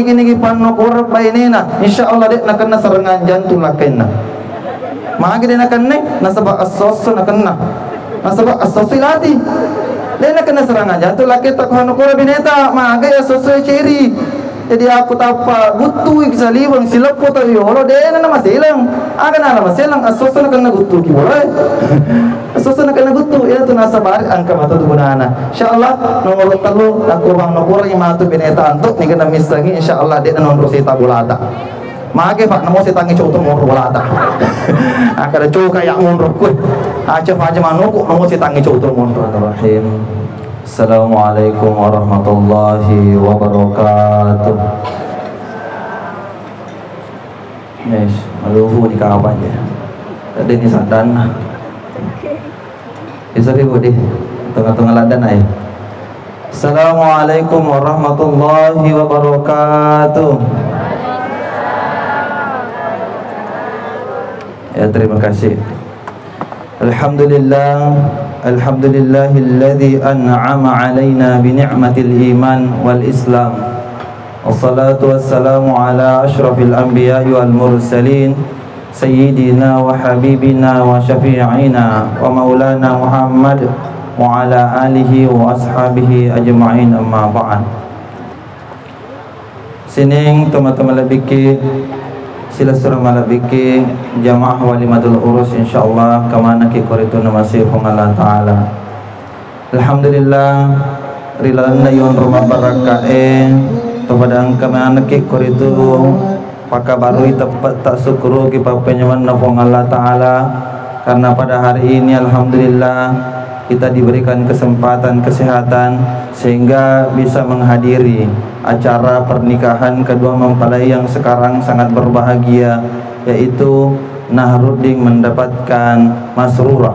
gini pano kurang bainena insyaallah dek nak kena serangan jantung lakenna magi dek nak kena nasabak asos nak kena nasabak asosilati dek nak kena serangan jantung laken tak kono kurang bineta magi asos ceri. Jadi aku tapa gutu iksa liwang silapo tayo lo dek na masilang akan na masilang asos na kena gutu ki boleh asos na kena gutu ito nasabar angka matu gunana insyaallah nomor 3 aku bang nokura yang matu bineta antuk ni kena misangi insyaallah dek na nomor sita bulata mage pak namo sitangi coto nomor bulata akada coka ya nomor ku aja aja manuku namo sitangi coto nomor rahim. Assalamualaikum warahmatullahi wabarakatuh. Yes, maluhu di kawan je. Tadi ni sandan. Sorry budi, tengah-tengah ladan ay. Assalamualaikum warahmatullahi wabarakatuh. Ya terima kasih. Alhamdulillah. Alhamdulillahilladzi an'ama 'alaina bi ni'matil iman wal islam. Wassalatu wassalamu ala asyrafil anbiya'i wal mursalin sayyidina wa habibina wa syafi'ina wa maulana Muhammad wa ala alihi wa ashabihi ajma'in amma ba'd. Sining teman-teman lebiki sila surah malabiki jamaah walimatul urus insyaallah kamana ki koritu namasi Allah taala. Alhamdulillah rilana yon rumah barakae kepada kamana ki koritu pakabarui tepat tak syukuru ki papenyaman nafong Allah taala karena pada hari ini alhamdulillah kita diberikan kesempatan kesehatan sehingga bisa menghadiri acara pernikahan kedua mempelai yang sekarang sangat berbahagia, yaitu Nahrudin mendapatkan masrurah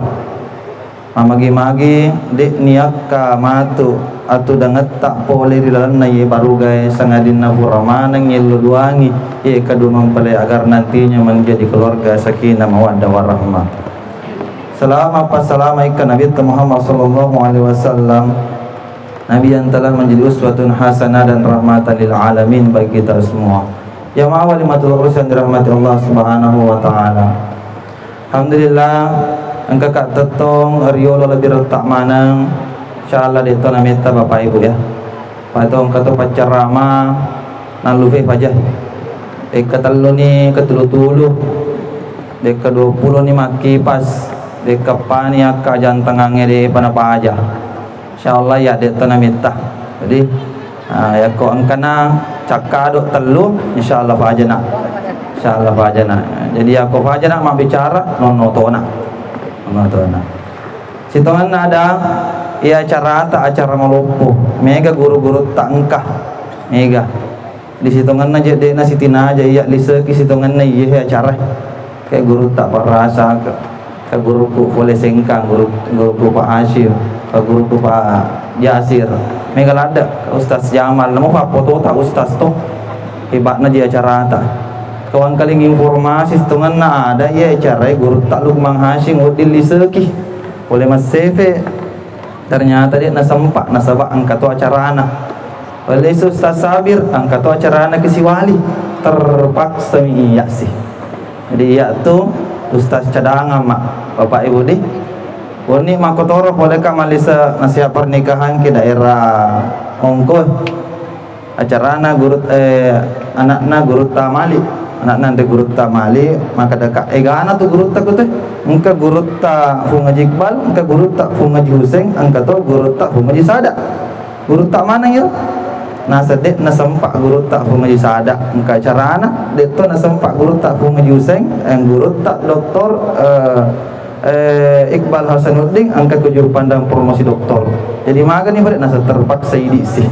mamagi-magi dek niaka matu atau dangat tak boleh dilalan naye baru guys sangadin nafurama nang yeluduangi ye kedua mempelai agar nantinya menjadi keluarga sakinah mawaddah warahmah. Selama pasalamaika Nabi Muhammad sallallahu alaihi wasallam, Nabi yang telah menjadi uswatun hasanah dan rahmatan lil alamin bagi kita semua. Jamaah walimatul urus yang dirahmati Allah Subhanahu wa taala. Alhamdulillah angka kak tetong riolo lebih retak manang. Insyaallah dito na minta Bapak Ibu ya. Patong kato pacarama nan lufe aja. Katalo ni katulu-tulu. Ka-20 ni maki pas dekapani akka jantangange di panapa aja insyaallah ya dek tanah minta jadi ya ko angkana cakado telu insyaallah fajana jadi aku fajana mau bicara nono tona sitongan ada ya acara melupuh mega guru-guru tak engkah mega di sitongan aja dek na sitina aja ya liseki sitongan na iya acara kayak guru tak perasa ke guruku boleh sengkang guruku Pak Hashim ke guruku Pak Jasir mega lada ke Ustaz Jamal namo Pak foto tak Ustaz toh hebatna dia acara ta kawan kaling informasi setungan na ada ya acara guru tak Lukman Hashim udil liseki boleh mas CV ternyata dia nasempak nasabak angkat tu acara anak oleh Ustaz Sabir angkat tu acara anak ke si wali terpaksa iya sih jadi iya tu Ustaz cadangan mak Bapak Ibu di Woni makotoro boleh kak malisa nasihat pernikahan ke daerah Ongko acarana gurut anakna gurut tamali anakna de gurut tamali maka dekat egana tu gurut tak tu engka gurut ta fu ngaji Iqbal engka gurut ta fu ngaji Husain engka tu gurut ta fu ngaji Sada gurut tak mana ya na sedek na sempak gurut tak fu ngaji Sada engka acarana de tu na sempak gurut tak fu ngaji Husain gurut tak doktor Iqbal Hasanuddin angkat ke juru pandang promosi doktor. Jadi makan ni nasa terpaksa idi sih.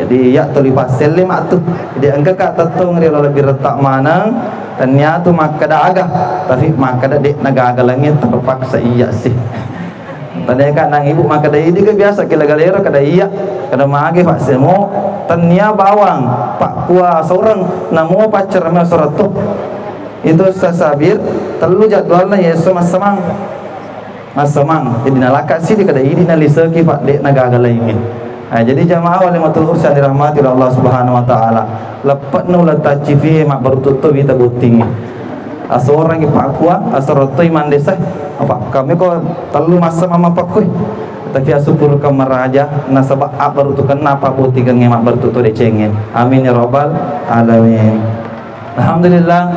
Jadi ya terlibat selim atuh. Jadi angkat kak tetung dia lebih retak mana dan nyatu maka dah agak tapi maka dah dek naga langit terpaksa iya sih. Tadi kak nang ibu maka dah ini ke biasa kila galera kada iya kada mage pak semo tanya bawang pak kuah seorang namo pacar sama surat tuh itu sabir telu jadwalnya Yesus mas semang jadi nalakat sih di kada ini naliseki pak dek naga lain Jadi jamaah walimatul urs yang dirahmati oleh Allah Subhanahu wa taala. Lepat nu lata civi mak bertutu kita guting. Asorang ipakua asorotoi mandesa. Apa kami kok telu masa mama pakui. Tapi asyukur ke meraja nasabah berutukan napa butikan ngemak bertutu decengin. Amin ya rabbal alamin. Alhamdulillah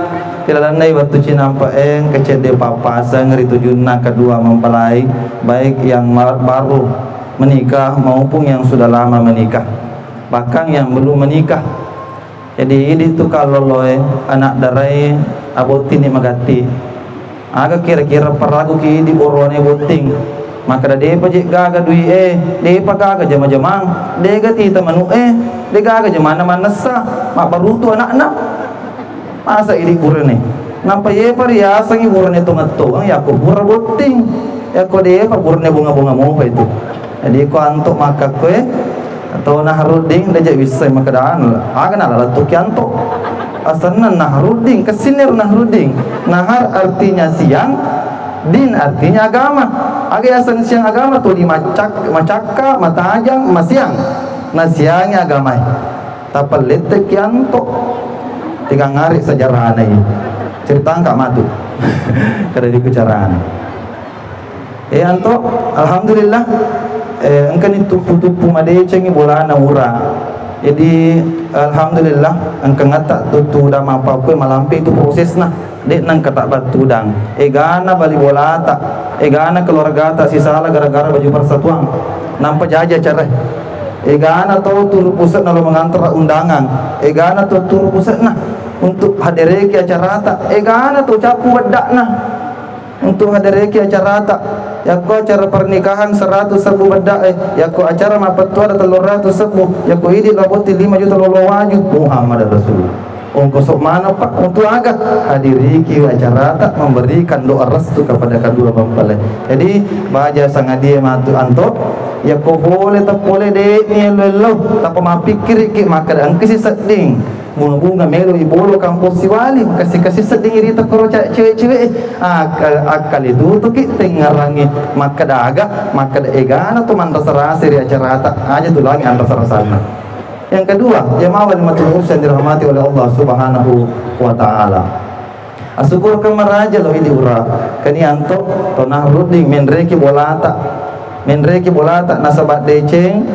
tidak landai waktu Cina paeng kecede papasa ngeri tujuan kedua mempelai baik yang baru menikah maupun yang sudah lama menikah, bahkan yang belum menikah. Jadi ini tuh kalau loe anak darai abotin ni magati aga kira-kira peragu ki di borone boting maka dah depa je gaga dui depa gaga jama-jamang dega ti tamanu de gaga jamana manasa mak barutu anak-anak masa ini burane nampa ye pariasa ngi burane to ngatto ang yako bura boting yako depa burane bunga-bunga mo itu. Jadi ko antuk maka koe atau nahruding dajak bisa makadaan aga nala tu kianto asalna nahruding kesinir nahruding nahar artinya siang din artinya agama aga asan siang agama tu di macaka matajang masiang na siangnya agama tapelit kianto tiga ngari sejarah anai cerita angka matu kada di kecaraan anto alhamdulillah engkan itu tutup madeceng bola na ura. Jadi alhamdulillah engkan ngata tutu dah apa kue malampi itu prosesna dek nang kata batudang egana bali bola tak egana keluarga tak sisala gara-gara baju persatuan nampak jaja cara egana tahu tur pusat nalo mengantar undangan egana tahu tur pusat nah untuk hadireki acara tak egana tahu capu bedak nah untuk hadireki acara tak yako acara pernikahan 100.000 bedak yako acara mapetua ada 300.000 yako ini laboti 5 juta lolo wajud Muhammad Rasul ongko sok mana pak untuk agak hadiriki acara tak memberikan doa restu kepada kedua mempelai. Jadi bahagia sangat dia matu anto yako boleh tak boleh dek ni lelo tak pemapikir ki maka angkisi seding bunga-bunga melo ibolo kampus siwali kasih seding iri tak koro cewek-cewek akal itu tuh ki tengarangi maka daga maka egana tuh mantas rasa di acara tak aja tuh lagi antas rasana. Yang kedua jemaah walimatul urs yang dirahmati oleh Allah Subhanahu wa taala. Asyukur ke meraja loh ini ura kani anto tonah ruding menreki bolata nasabat deceng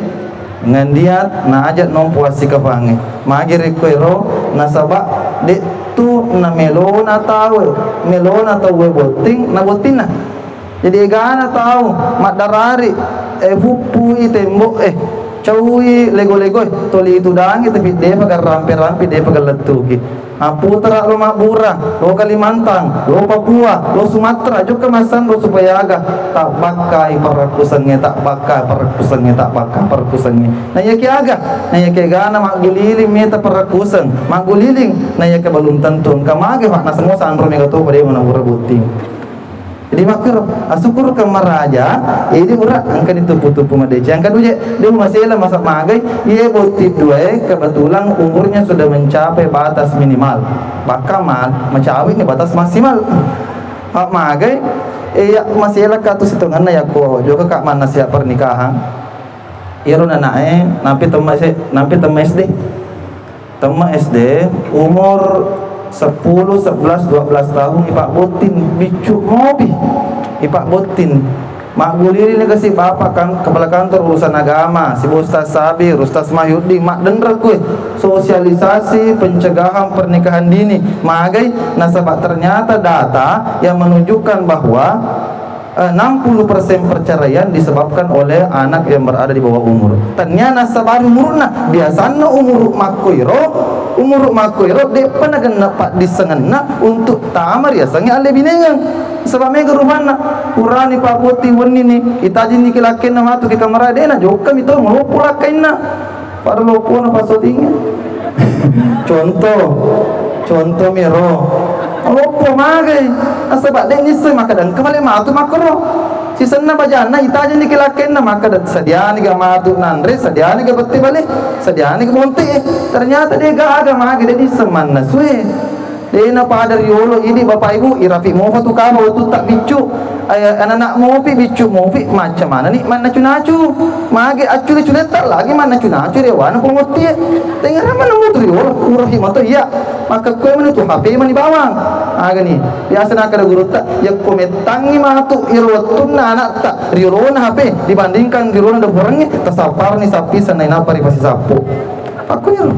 ngandiat na ajat non puasi kapange magi rekoiro nasaba de tu na melona tahu boting na botina jadi gana tahu madarari hupu itembok cawi lego-lego toli itu dangi tapi dia pakai rampe-rampe dia pakai letuki putra lo Mabura lo Kalimantan lo Papua lo Sumatera juga masan lo supaya agak tak bakai perkusannya nah ya ki agak nah ya ki gana mak guliling meta perkusan mak guliling nah ya ki belum tentu kamage pak na semua sandro mega to pada mana buting. Jadi makir asyukur ke meraja ini urat angka ditupu-tupu madece angka duje dia masih masak magai ia botip dua kebetulan umurnya sudah mencapai batas minimal bakamal mencapai ini batas maksimal magai iya masih katu situngan ya ko juga kak mana siap pernikahan irun anake nampi tema SD umur 10, 11, 12 tahun ipak botin bicu mobi ipak botin mak guliri ni kasih bapak kan kepala kantor urusan agama si Ustaz Sabir Ustaz Mahyudi mak dendra kue sosialisasi pencegahan pernikahan dini magai nasabah ternyata data yang menunjukkan bahwa 60% perceraian disebabkan oleh anak yang berada di bawah umur. Ternyata sabaru umurna biasanya umur makoiro depa na dapat disengenna untuk tamar ya sange ale binengang sebab mega rumana urani papoti wonni ni itaji ni kilaken na matu ki kamera dena jokam itu melopo lakaina para lopo na pasodinga contoh miro lopo magai asabak den nisse maka dan kembali matu makro si senna bajana itaji ni kilaken na maka dan sadiani ga matu nandre sadiani ga betti balik sadiani ga monte ternyata dia ga aga magai dia nisse manna suwe Dena pada riolo ini bapak ibu irafi mau tu kama tu tak bicu anak-anak mau pi bicu mau pi macam mana ni mana cunacu mage acu culeta lagi mana cunacu dia wana penguti dengar mana mau tu riolo urafi mato iya maka kue mana tu HP mani bawang aga ni biasa nak ada guru tak ya kometangi matu irwatun anak tak riolo na HP dibandingkan riolo na orangnya tasapar ni sapi sanai napa pasti sapu aku ya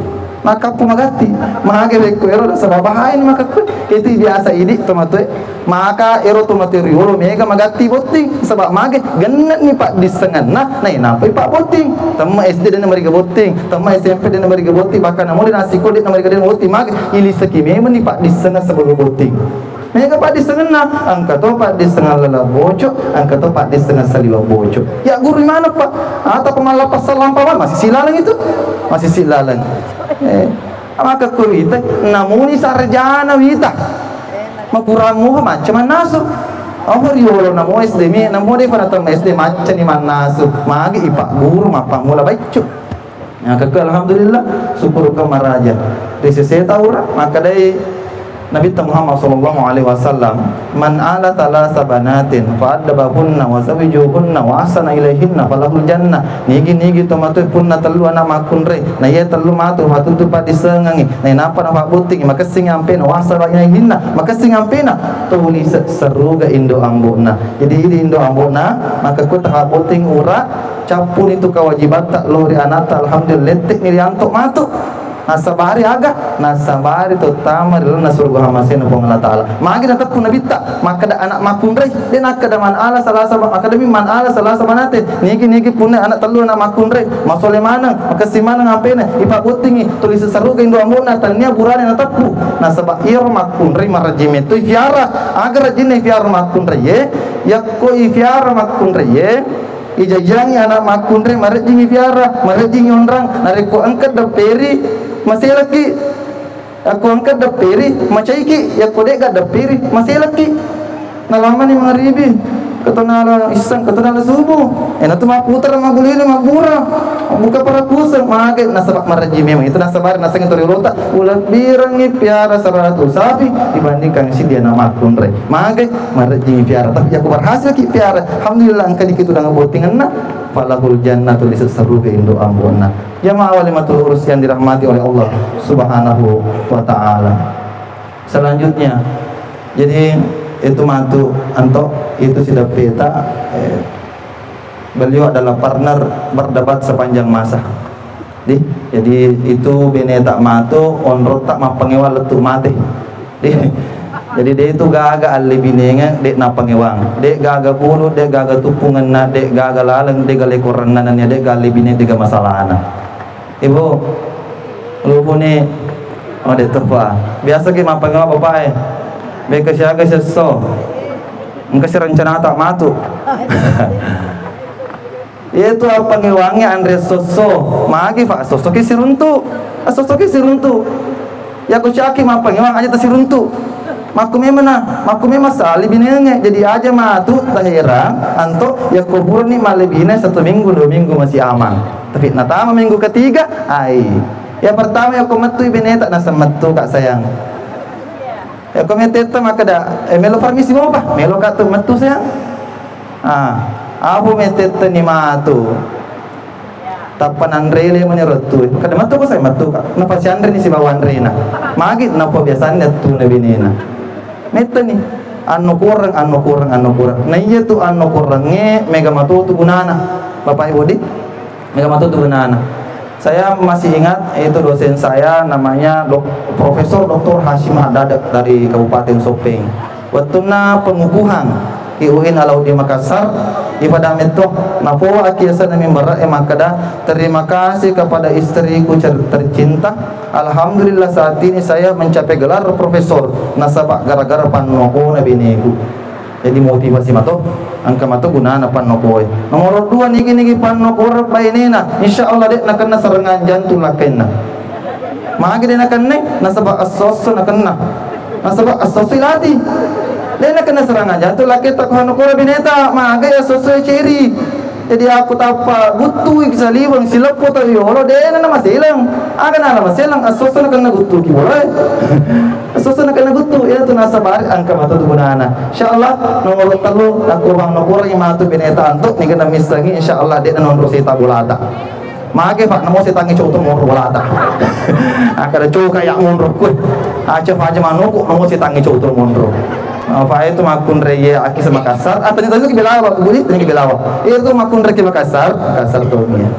maka pumagati mage beko ero sabab bahaya ni maka itu biasa ini tomato maka ero tomato riolo mega magati boting sebab mage genat ni pak disengan nah napa pak boting tama SD dan mereka boting tama SMP dan mereka boting bahkan namole nasi kodik mereka dan boting mage ili sekime ni pak disengan sebelum boting mega pak disengan nah angka to pak disengan lala bocok angka to pak disengan saliwa bocok ya guru mana pak atau pemalas pasal lampawan masih silalang itu masih silalang maka kurita namuni sarjana wita makuramu macam nasu oh riolo namo SD mi namo de pada tam SD macam ni manasu magi ipak guru mapa mula baik maka alhamdulillah syukur ke maraja desi saya tahu maka dari Nabi Muhammad sallallahu alaihi wasallam man ala thalatha banatin fa adabahunna wa zawijuhunna wa asana ilaihinna falahul jannah nigi tomato punna telu anak makunre na ye telu matu hatutu pa disengangi na napa na buting maka sing ampe na wasara ilaihinna maka sing ampe na tuli seruga indo ambona jadi ini indo ambona maka ku tak buting ura capun itu kewajiban tak lori anata alhamdulillah letik nirianto matu nasabari aga nasabari terutama dalam surga hamasin Allah Taala magi tetap pun nabi tak maka ada anak makunre dia nak kada man ala salah sabab akademi man ala salah sabanate niki punya anak telu anak makunre masole mana maka si mana ngapena ipa butingi tulis seruga indo amuna tania burane na tapu nasabah ir makunre marajime tu fiara agar rajine fiara makunre ye yakko fiara makunre ye ijajangi anak makunre marajingi fiara marajingi onrang nareko angkat daperi masih lagi aku angkat dapiri macaiki ya kodek gak dapiri masih lagi nalaman ni mangribi ketonala isang ketonala subuh tu mah putar mah gulili mah bura buka para kusang mage nasabak maraji memang itu nasabar nasang itu rota ulah birangi piara 100 sapi dibandingkan si dia nama kunre mage maraji piara tapi aku berhasil ki piara alhamdulillah angka dikit udah ngebotingan na falahul jannatul lisaru ke indo ambona jamaah walimatul urus yang dirahmati oleh Allah Subhanahu wa taala. Selanjutnya jadi itu matu anto itu sudah peta beliau adalah partner berdebat sepanjang masa jadi itu bene tak matu onrot tak mapengewal letu mati jadi dia itu gaga ali binenga dek na pangewang dek gaga bulu dek gaga tupungan na dek gaga lalang dek gale koranan na dek gali bine dek masalahna ibu lupu ni oh dek terpa biasa ki mapangewa bapak beka siaga seso engka si rencana tak matu itu apa ngewangnya Andre Soso magi pak Soso ki siruntu Soso ki siruntu ya ku caki mapangewang aja tasiruntu makume sali binenge jadi aja matu tahirang anto ya kubur ni malebine 1 minggu 2 minggu masih aman tapi natama minggu ketiga ai ya pertama ya kumetu bineta nasa metu kak sayang ya kometeta maka da melo farmisi mo pa melo ka tu metu sayang abu meteta ni matu tapan andrele menyerutu kada metu ko say metu ka napa si andre ni si bawa andrena magit napa biasanya tu na binena meta nih anu kurang nah iya tuh anu kurangnya mega matu tuh gunana bapak ibu di mega matu tuh gunana saya masih ingat itu dosen saya namanya Profesor Dr. Hashim Hadadak dari Kabupaten Sopeng waktu na pengukuhan di UIN Alauddin Makassar ibadah metoh napo akiasa nami merak makada terima kasih kepada istriku tercinta alhamdulillah saat ini saya mencapai gelar profesor nasabak gara-gara panoko nabi niku jadi motivasi mato angka mato gunana panoko nomor 2 niki panoko bainena insyaallah dek nakena serangan jantung lakenna magi dek nakenne nasabak asos nakena nasabak asosilati Lena kena serangan jantung laki tak kono bineta maga ya sesuai ciri jadi aku tapa gutu ki salibang silapo ta yolo dena na masilang aga na masilang asoso na kana gutu ki boleh asoso na kana gutu ya tu nasa bar angka matu tu gunana insyaallah nomor 3 aku bang nokor yang matu bineta antuk ni kana misangi insyaallah dena nomor sita bulata mage pak namo sitangi coto nomor bulata akada coka ya monro ku aja faja manoko namo sitangi coto monro apa itu makun reye aki sama kasar apa ni tadi kibelawa buli tadi kibelawa itu makun reye kasar tuh ya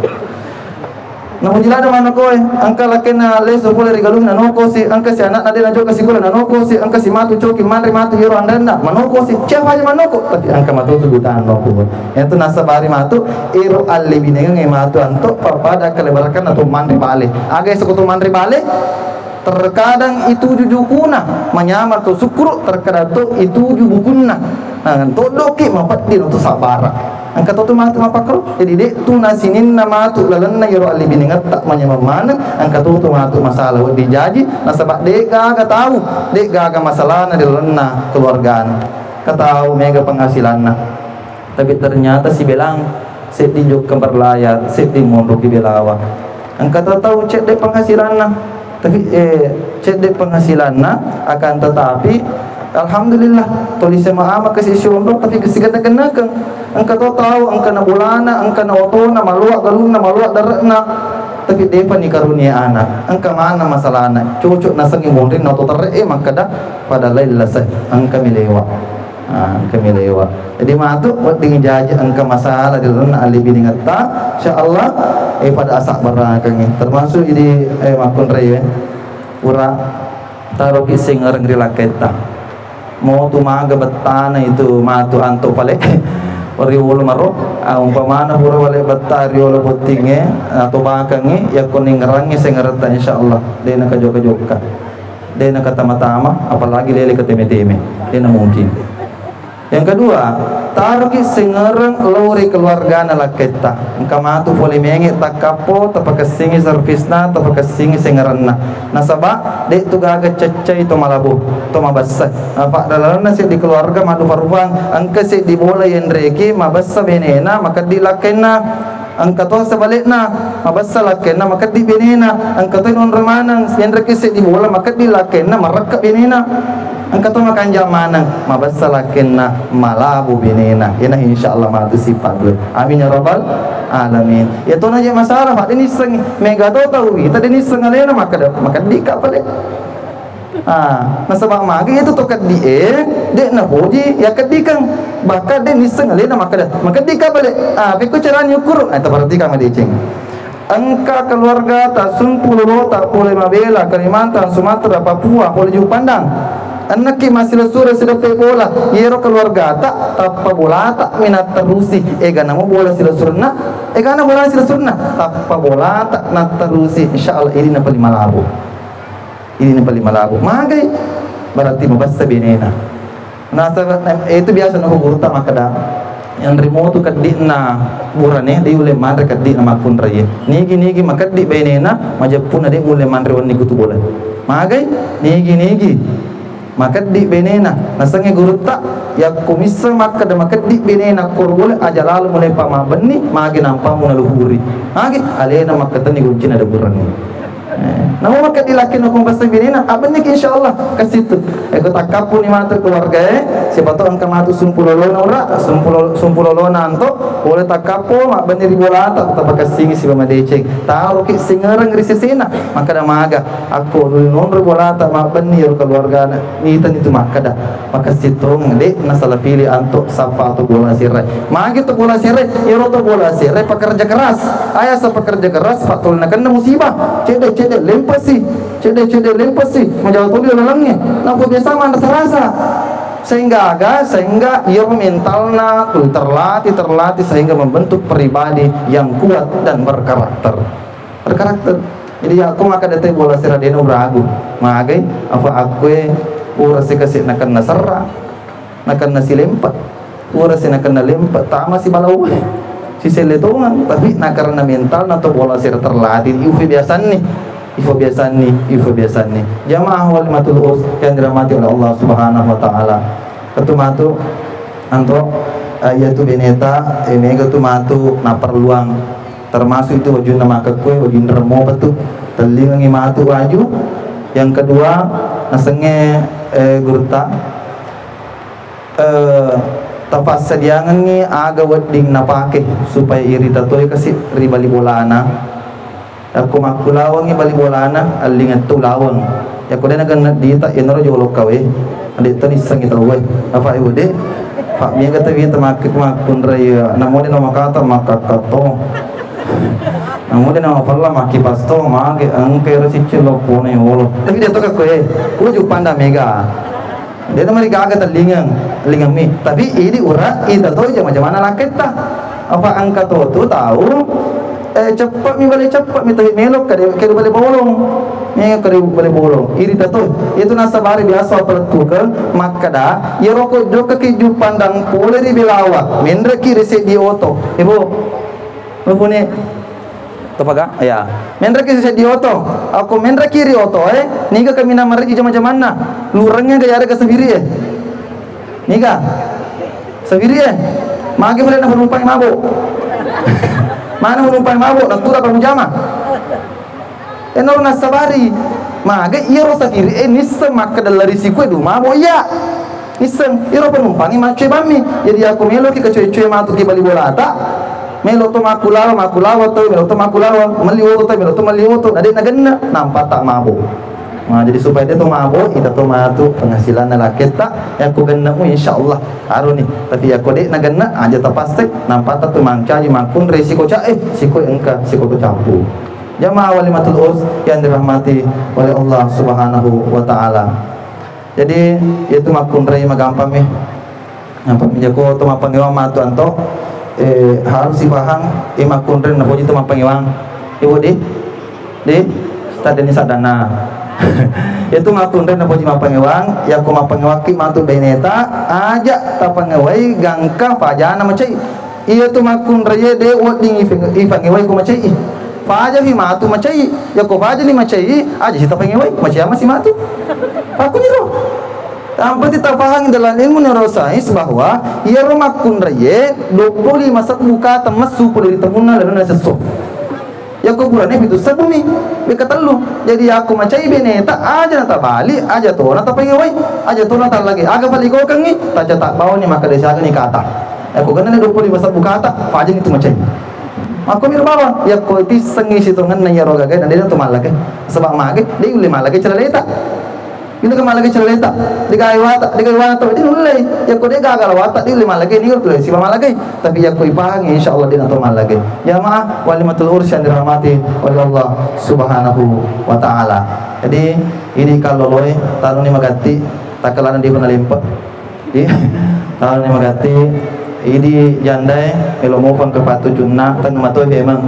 namun jila ada mana koy angka lakena leso boleh regalung nanoko si angka si anak ada najo kasih gula nanoko si angka si matu coki mari matu hero andanda manoko si siapa aja manoko tapi angka matu tu gutaan noko itu nasabari matu hero alli bineng matu anto pada kelebarakan atau mandri bale aga sekutu mandri bale terkadang itu jujukuna menyamar tu sukru terkadang tu itu jubukuna nah to doki mapat di tu sabara angka tu matu mapakro jadi dek tu nasinin nama tu lalanna yaro ali biningat tak menyamar mana angka tu matu masalah dijaji nasabak dek gaga tahu dek gaga masalah na lalanna keluargaan katahu mega penghasilanna tapi ternyata si belang sip dijuk kemperlayar sip di mondok di belawa angka tahu cek dek penghasilanna tapi cek penghasilan akan tetapi alhamdulillah tulis maama kasih syundo tapi kesigata kenakan angka tahu angka na bulana angka na otona maluak galuna maluak darakna tapi depa ni karunia anak angka mana masalahna cucuk nasang imundin na to terre makada pada laila sa angka milewa kami lewat jadi matu buat dingin jaja angka masalah di dalam ali biningat insyaallah pada asak barang termasuk jadi makun raya pura taruh kising orang rilaketa mau tu maga betana itu matu anto pale riwolo maro umpamana pura wale betta riwolo botinge atau bakange ya kuning rangi sengarata insyaallah dena kajoka dena kata tama apalagi lele keteme-teme dena mungkin. Yang kedua, taruh ki sengereng lori keluarga na laketa. Engka matu poli mengi takapo tapakasingi servisna tapakasingi sengerenna. Nasaba dek tu gaga cecai to malabu to mabassa. Apa dalarna si di keluarga madu parubang angka si di bola yang reki mabassa benena maka dilakena angka to sebalikna mabassa lakena maka di benena angka to non remanang yang reki si di bola maka dilakena marakka benena angka to makan jamanang mabassa lakena malabu benena ina insyaallah matu sifat amin ya rabbal alamin ya to na masalah pak ini seng mega to tahu tadi ni seng alena maka dika pale nasabak magi itu to kaddi dek na hoji ya kadikang bakal dek ni seng alena maka dika pale beku cara nyukur itu berarti kami dicing angka keluarga tak Sumpulo tak boleh mabela Kalimantan Sumatera Papua boleh juga pandang anak ki masih sura sudah bola yero keluarga tak tapa bola tak minat terusi gana mau bola sila surna gana bola sila surna tapa bola tak nat terusi insyaallah ini na paling malabu magai berarti mabassa benena nasa itu biasa na guru ta makada yang remote kaddi na burane di ule mandre kaddi na makun raye nigi makaddi benena majapuna de ule mandre wonni kutu bola magai nigi makaddi benena nasange guru tak ya komisa makada makaddi benena korbole ajalal mulai pama benni magi nampa muna luhuri magi alena makata ni guncin ada burani namun maka dilakin hukum bahasa benena abenya insyaallah kasitu aku takapu ni mata keluarga siapa tahu angka matu sumpulolona ora sumpulolona anto boleh takapu mak bener bola tak pakai si bama deceng tahu ki singereng risisina maka dah maga aku nonro bola tak mak bener keluarga ni itu maka dah maka situ ngede nasalah pilih anto sapa atau bola sirai magi tu bola sirai iro tu bola sirai pekerja keras ayah pekerja keras fatul nak kena musibah cedek lempasi menjawab tulis lalangnya nampu biasa mana terasa sehingga ia mentalna terlatih sehingga membentuk pribadi yang kuat dan berkarakter jadi aku maka datang bola siradeno beragu magai apa aku pura si kasih nakan nasara nakan nasi lempat pura si nakan lempat tak masih balau si seletongan tapi nak karena mental atau bola sir terlatih Ifo biasa nih jamaah walimatul us yang dirahmati oleh Allah Subhanahu wa taala ketumatu anto yaitu beneta mega tu matu na perluang termasuk itu wajun nama kekue wajun remo betul telinga ngi matu waju. Yang kedua nasenge gurta tapas sediangan ni aga wedding napake supaya iri tatoi kasih ribali bolana aku makulawang bali bolana alingan tu lawang ya kuda nagan dita enoro jolo kawe ade tani sangi tawe apa ibu de pak mi kata wi tamak makun raya namode nama kata makakato namode nama palla maki pasto mage angke rasiche lopone holo tapi dia to ka koe kuju panda mega dia mari gaga telingang mi tapi ini ura itu tahu macam mana laketa apa angka tu tahu cepat mi balik cepat mi tahu melok kade balik bolong mi kade balik bolong iri tahu itu nasabari biasa pertu ke makada ya rokok jok ke ju pandang pole di belawak mendra ki reset di oto ibu punya topaga ya mendra ki reset di oto aku mendra kiri oto niga kami nama regi macam mana lurangnya gaya ada sendiri niga sendiri magi boleh nak penumpang mabuk mana penumpang mabuk nak turun bermujama enor nasabari magi iro sendiri nisem maka dalam risiko itu mabuk ya nisem iro penumpang ini macam bami jadi aku melo ki kecuali matu ki bali bola tak melo to makulawa to melo to makulawa meliwo to ada nagenna nampak tak mabuk. Nah, jadi supaya dia tu mabuk, kita tu matu penghasilan lelaki tak yang aku kena insyaallah haru ni. Tapi aku dek nak kena aja tak pasti nampak tak tu mangcaji makun resiko cak siko engka siko tu campur. Jamaah walimatul urs yang dirahmati oleh Allah Subhanahu wa taala. Jadi itu makun rei magampang ni. Nampak menjago tu mapangiwang matu anto harus dipaham makun rei napo itu mapangiwang. Ibu di stadion sadana. Itu makun dan napo jima pangewang ya ko mapangewaki matu beneta aja ta pangewai gangka fajana macai iya tu makun reye de woding ifangewai ko macai faja hi matu macai ya ko faja ni macai aja sita pangewai macai masih matu aku ni roh tanpa kita paham dalam ilmu neuroscience bahwa ia makun reye 25 sat buka temas suku dari temuna lalu naseso ya ko bulannya itu sebumi beka telu jadi aku macai beneta aja nata bali aja to nata pengewai aja to nata lagi aga bali ko kangi taja tak bawa ni maka desa ni kata aku kena 25 sabu kata pajeng itu macai aku mir bawa ya ko ti sengi situ ngan ya roga dan dia tu malake sebab mage dia ule malake cerita itu ke malake cerita digai wata to dia ule ya ko dia gagal wata dia ule malake ni ule si malake tapi ya ko ipang insyaallah dia tu malake jamaah walimatul urs yang dirahmati oleh Allah Subhanahu wa taala. Jadi ini kalau loe tahu ni magati takalan di pernah limpa di tahu ni magati ini jandai kalau mau pang kepatu junna tan matoi memang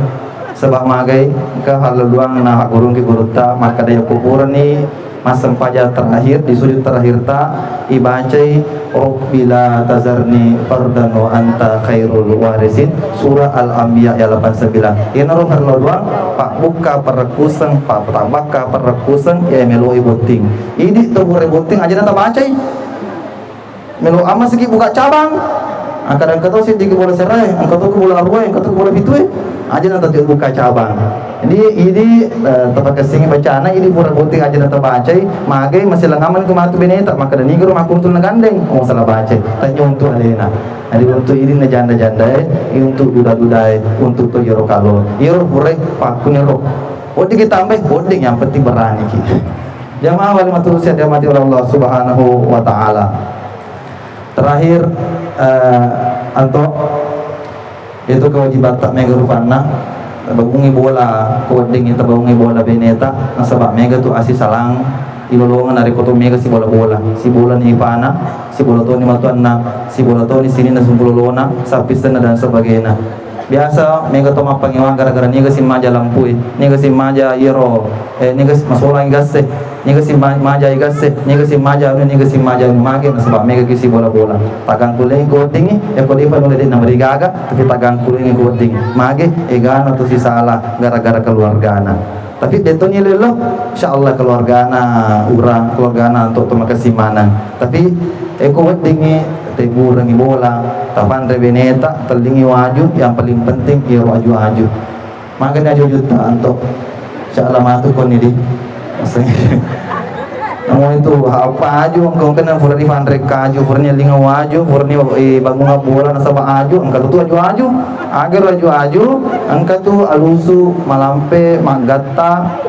sebab magai ke haluang na gurung ki guruta maka dia kuburan ni masam fajar terakhir di sujud terakhir ta ibacai Rabbila tazarni fardan wa anta khairul warisin surah al-anbiya ayat 89 ini roh harloduang pak buka perekusan pak tabaka perekusan ya melo ibuting ini tubuh ibuting aja nata bacai melo ama segi buka cabang angkatan kata sih tiga bola serai angkatan ke bola arwah angkatan ke bola bitue aja nata buka cabang ini tempat kesing bacana ini pura buting aja nata bacai magai masih lengaman ke matu beneta maka dan nigro makun tu nagandeng oh salah bacai tanya untuk alena jadi untuk ini janda-janda untuk duda-duda untuk tu yoro kalo yoro pura pakun yoro oding kita tambah oding yang penting berani kita jamaah walimatul usia dirahmati oleh Allah Subhanahu wa taala. Terakhir anto itu kewajiban tak mega rupana bagungi bola koding itu bagungi bola beneta nasabak mega tu asi salang ilolongan dari koto mega si bola ni ipana si bola tu ni matuanna si bola tu ni sini nasumpulolona sapisana dan sebagainya biasa mega to mapangiwang gara-gara niga si maja lampui niga si maja iro niga masola igase niga si maja igase niga si maja mage nasabak mega kisi bola tagang kuling koding ya kodi pa nule din namari gaga tapi tagang kuling koding mage egana to si salah gara-gara keluargana Tapi detoni lelo insyaallah keluarga ana urang keluarga ana untuk makasih mana. Tapi eko weddingi teburangi bola tapan rebeneta telingi waju yang paling penting ia waju makanya juta untuk insyaallah matu kon ini namun itu apa aju engkau kena furni fandrek kaju furni linga waju furni bangun bola nasaba aju angka tu aju agar aju angka tu alusu malampe magata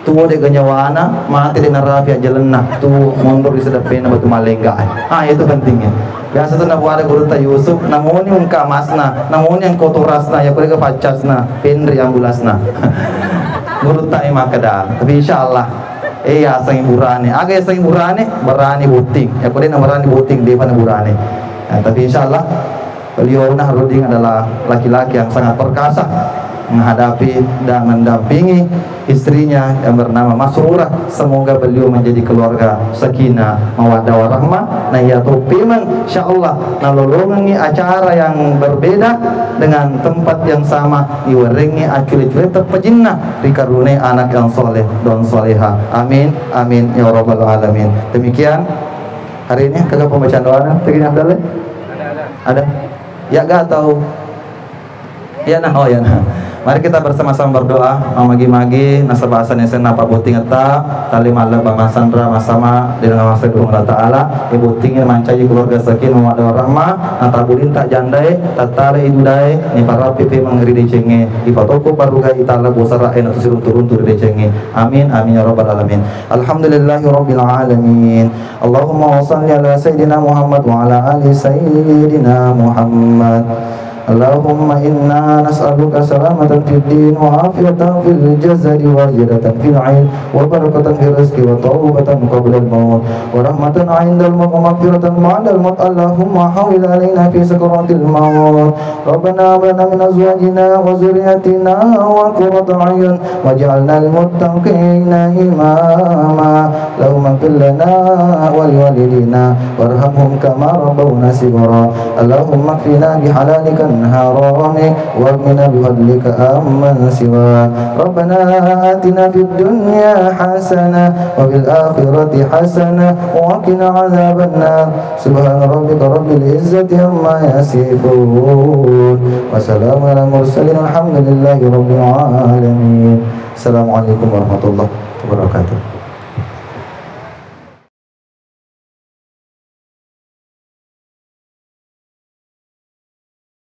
tuwo de ganyawana mati di narafi jalan nak tu mundur di sedapena batu malengga itu pentingnya biasa tu nak buat guru ta Yusuf namun yang kamasna namun yang kotorasna ya pergi ke facasna pendri ambulasna guru ta makada tapi insyaallah sang burane aga sang burane berani buting ya kode na berani buting di mana burane tapi insyaallah beliau Nahrudin adalah laki-laki yang sangat perkasa menghadapi dan mendampingi istrinya yang bernama Masrurah. Semoga beliau menjadi keluarga sakinah mawaddah warahmah na ya topiman insyaallah nalolongi acara yang berbeda dengan tempat yang sama diwerengi aculi-culi terpejinnah dikaruniai anak yang soleh dan soleha. Amin amin ya rabbal alamin. Demikian hari ini kagak pembacaan doa begini Abdallah ada ya gak atau ya nah oh ya nah. Mari kita bersama-sama berdoa magi-magi nasabasan yang senapa buting eta tali malam Bang Sandra masama dengan masa Allah Taala ibu tingin mancai keluarga sakin mawaddah rahmah natabulin tak jandai tatare idudai ni para pipi mengeri dicenge di patoko paruga itala bosara ena tusirun turun tur dicenge amin amin ya rabbal alamin alhamdulillahi rabbil alamin Allahumma shalli ala sayidina Muhammad wa ala ali sayidina Muhammad Allahumma inna nas'aluka salamatan fid din wa afiyatan fil jasadi wa ziyadatan fil 'ilm wa barakatan fil rizqi wa taubatan qabla al-maut wa rahmatan 'inda al-maut wa maghfiratan ba'da al-maut Allahumma hawil 'alaina fi sakaratil maut Rabbana hab lana min azwajina wa dhurriyyatina wa qurrata a'yun waj'alna lil muttaqina imama Allahumma ighfir lana wa liwalidina warhamhum kama rabbawna shighara Allahumma kfina bihalalika حرامك وارمنا بفضلك أمن سواك ربنا آتنا في الدنيا حسنة وفي الآخرة حسنة وقنا عذاب النار سبحان ربك رب العزة عما يصفون وسلام على المرسلين الحمد لله رب العالمين السلام عليكم ورحمة الله وبركاته